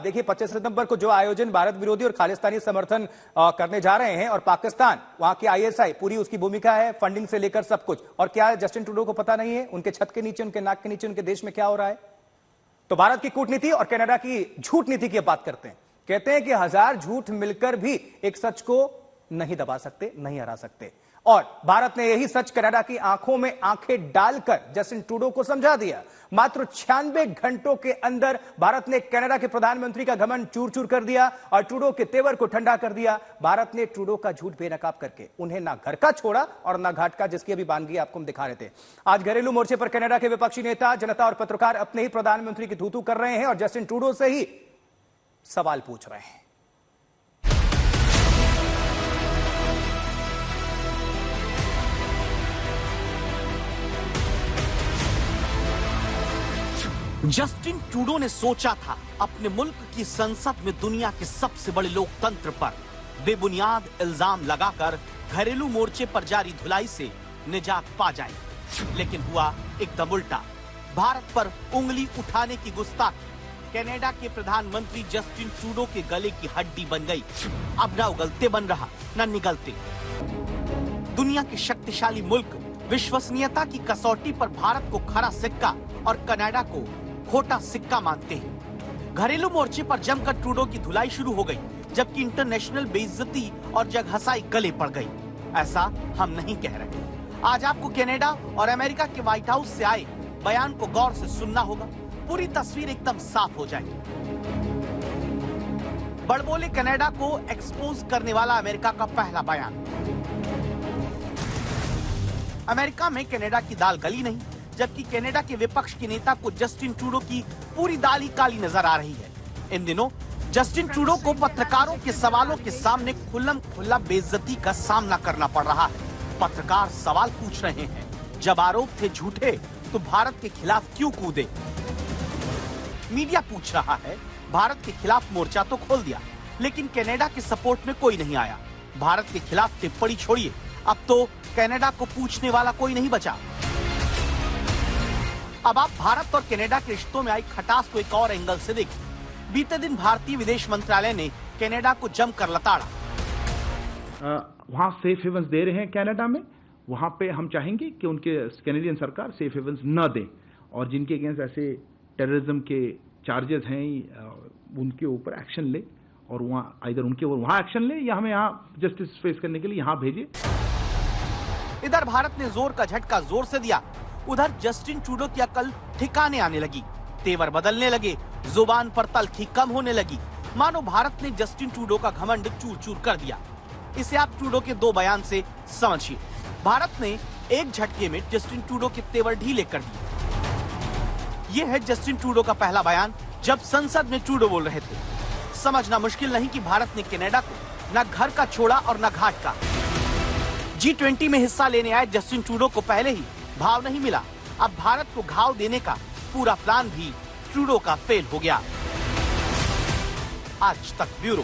देखिए 25 सितंबर को जो आयोजन भारत विरोधी और खालिस्तानी समर्थन करने जा रहे हैं और पाकिस्तान, वहां की आईएसआई पूरी उसकी भूमिका है, फंडिंग से लेकर सब कुछ। और क्या जस्टिन ट्रूडो को पता नहीं है उनके छत के नीचे, उनके नाक के नीचे उनके देश में क्या हो रहा है? तो भारत की कूटनीति और कनाडा की झूठ नीति की बात करते हैं। कहते हैं कि 1000 झूठ मिलकर भी एक सच को नहीं दबा सकते, नहीं हरा सकते। और भारत ने यही सच कनाडा की आंखों में आंखें डालकर जस्टिन ट्रूडो को समझा दिया। मात्र 96 घंटों के अंदर भारत ने कनाडा के प्रधानमंत्री का घमंड चूर चूर कर दिया और ट्रूडो के तेवर को ठंडा कर दिया। भारत ने ट्रूडो का झूठ बेनकाब करके उन्हें ना घर का छोड़ा और ना घाट का, जिसकी अभी बानगी आपको हम दिखा रहे थे। आज घरेलू मोर्चे पर कनाडा के विपक्षी नेता, जनता और पत्रकार अपने ही प्रधानमंत्री की थू-थू कर रहे हैं और जस्टिन ट्रूडो से ही सवाल पूछ रहे हैं। जस्टिन ट्रूडो ने सोचा था अपने मुल्क की संसद में दुनिया के सबसे बड़े लोकतंत्र पर बेबुनियाद इल्जाम लगाकर घरेलू मोर्चे पर जारी धुलाई से निजात पा जाए, लेकिन हुआ एकदम उल्टा। भारत पर उंगली उठाने की गुस्ताखी कनाडा के प्रधानमंत्री जस्टिन ट्रूडो के गले की हड्डी बन गई। अब न उगलते बन रहा न निगलते। दुनिया के शक्तिशाली मुल्क विश्वसनीयता की कसौटी पर भारत को खरा सिक्का और कनाडा को खोटा सिक्का मानते हैं। घरेलू मोर्चे पर जमकर ट्रूडो की धुलाई शुरू हो गई, जबकि इंटरनेशनल बेइज्जती और जगहसाई गले पड़ गई। ऐसा हम नहीं कह रहे। आज आपको कनाडा और अमेरिका के व्हाइट हाउस से आए बयान को गौर से सुनना होगा, पूरी तस्वीर एकदम साफ हो जाएगी। बड़बोले कनाडा को एक्सपोज करने वाला अमेरिका का पहला बयान। अमेरिका में कनाडा की दाल गली नहीं, जबकि कनाडा के विपक्ष के नेता को जस्टिन ट्रूडो की पूरी दाल ही काली नजर आ रही है। इन दिनों जस्टिन ट्रूडो को पत्रकारों के सवालों के सामने खुल्लम खुल्ला बेइज्जती का सामना करना पड़ रहा है। पत्रकार सवाल पूछ रहे हैं, जब आरोप थे झूठे तो भारत के खिलाफ क्यों कूदे? मीडिया पूछ रहा है, भारत के खिलाफ मोर्चा तो खोल दिया, लेकिन कनाडा के सपोर्ट में कोई नहीं आया। भारत के खिलाफ टिप्पणी छोड़िए, अब तो कनाडा को पूछने वाला कोई नहीं बचा। अब आप भारत और कनाडा के रिश्तों में आई खटास को एक और एंगल से देखिए। बीते दिन भारतीय विदेश मंत्रालय ने कनाडा को जमकर लताड़ा। वहाँ सेफ हेवंस दे रहे हैं कनाडा में, वहाँ पे हम चाहेंगे कि उनके कैनेडियन सरकार सेफ हेवंस न दे और जिनके अगेंस्ट ऐसे टेररिज्म के चार्जेस हैं उनके ऊपर एक्शन ले और वहाँ इधर उनके वहाँ एक्शन ले या हमें यहाँ जस्टिस फेस करने के लिए यहाँ भेजे। इधर भारत ने जोर का झटका जोर से दिया, उधर जस्टिन ट्रूडो की अकल ठिकाने आने लगी, तेवर बदलने लगे, जुबान पर तल्खी कम होने लगी। मानो भारत ने जस्टिन ट्रूडो का घमंड चूर चूर कर दिया। इसे आप ट्रूडो के दो बयान से समझिए। भारत ने एक झटके में जस्टिन ट्रूडो के तेवर ढीले कर दिए। ये है जस्टिन ट्रूडो का पहला बयान जब संसद में ट्रूडो बोल रहे थे। समझना मुश्किल नहीं कि भारत ने कनाडा को न घर का छोड़ा और न घाट का। G20 में हिस्सा लेने आए जस्टिन ट्रूडो को पहले ही भाव नहीं मिला, अब भारत को घाव देने का पूरा प्लान भी ट्रूडो का फेल हो गया। आज तक ब्यूरो।